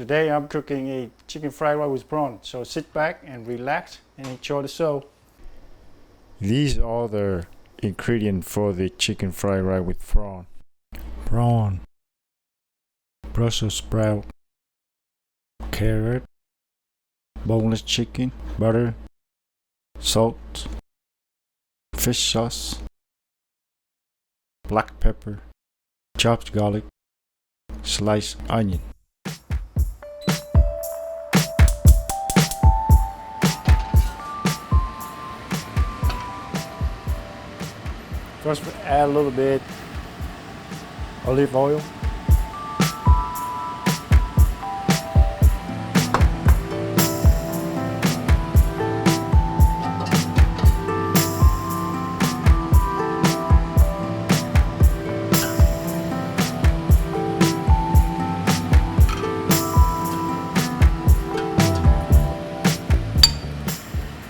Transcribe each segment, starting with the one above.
Today I'm cooking a chicken fried rice with prawns, so sit back and relax and enjoy the show. These are the ingredients for the chicken fried rice with prawn. Prawn, Brussels sprout, carrot, boneless chicken, butter, salt, fish sauce, black pepper, chopped garlic, sliced onion. First, we add a little bit olive oil.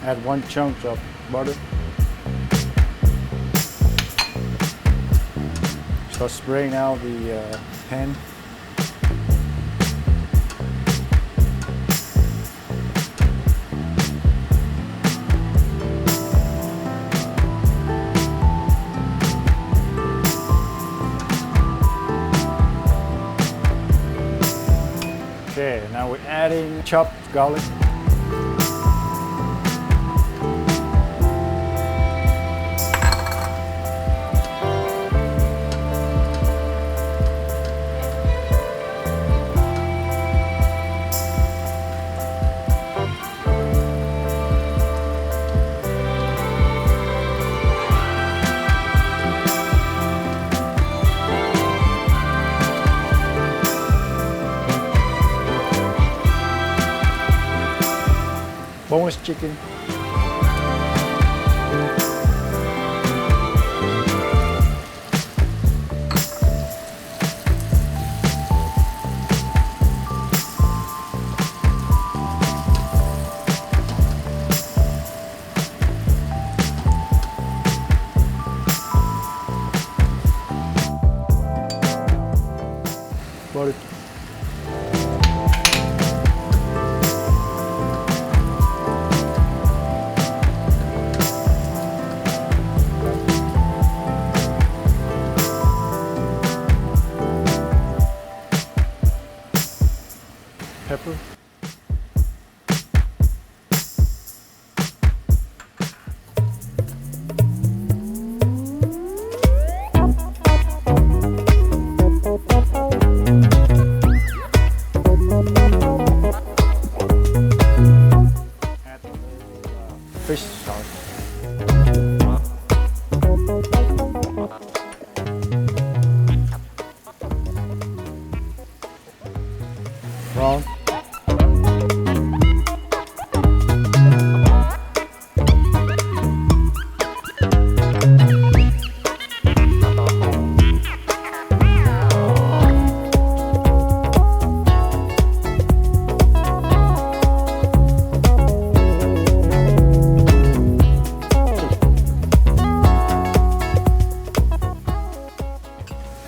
Add 1 chunk of butter. Start spraying out the pan. Okay, now we're adding chopped garlic. Boneless chicken. Butter. Pepper. Add a little fish sauce. Prawn.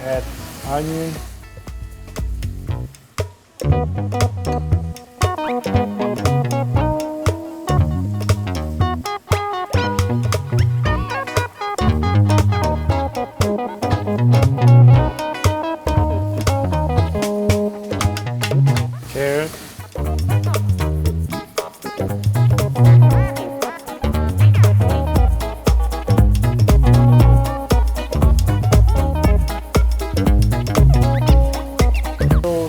Add onion. Carrot.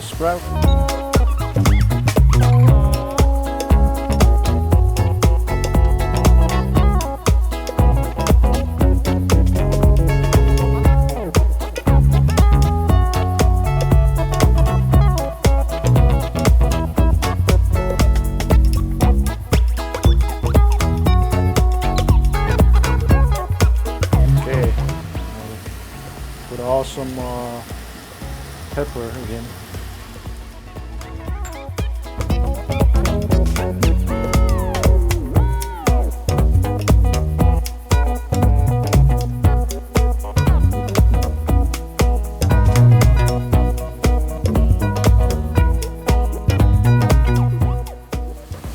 Sprout. Okay, put some pepper again.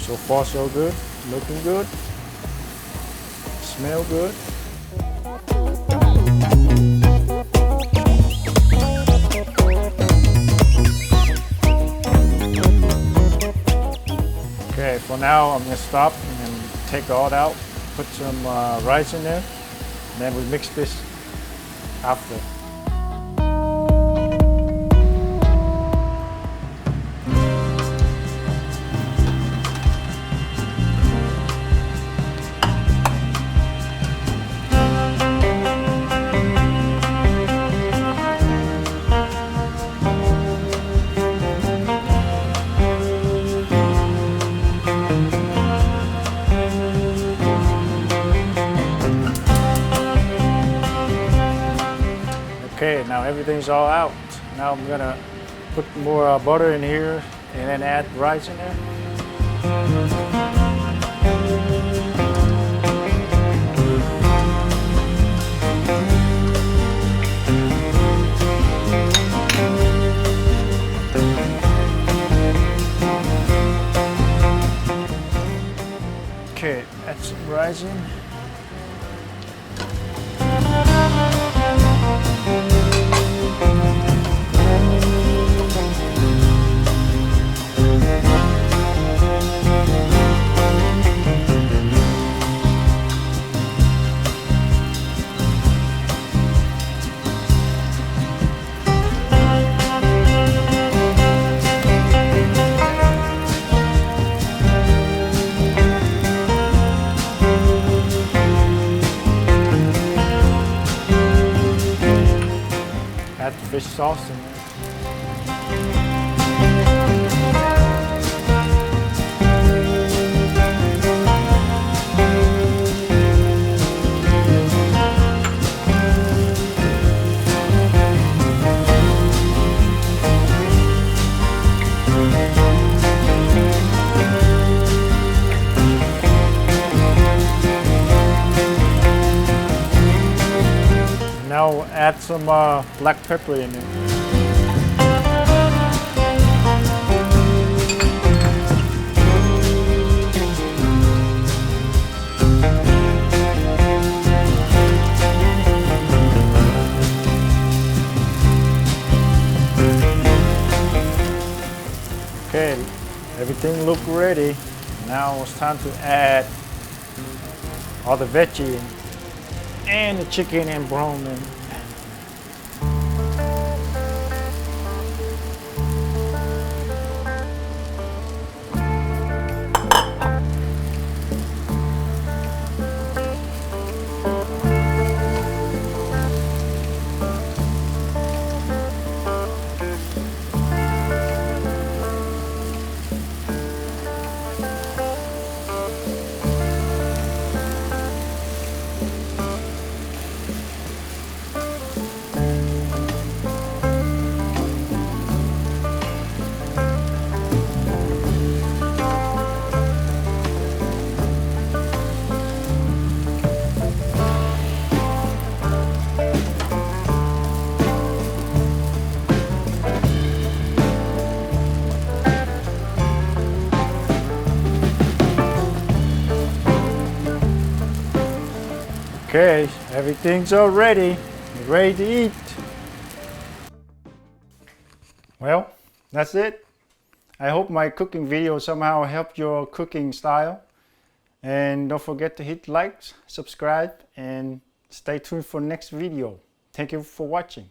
So far so good, looking good, smell good. Okay, for now I'm gonna stop and take all out, put some rice in there, and then we mix this after. Okay, now everything's all out. Now I'm gonna put more butter in here and then add rice in there. Okay, add some rice in. Add the fish sauce in there. Now add some black pepper in it. Okay, everything look ready. Now it's time to add all the veggie in. And the chicken and brown in. Okay, everything's all ready to eat. Well, that's it. I hope my cooking video somehow helped your cooking style. And don't forget to hit likes, subscribe, and stay tuned for next video. Thank you for watching.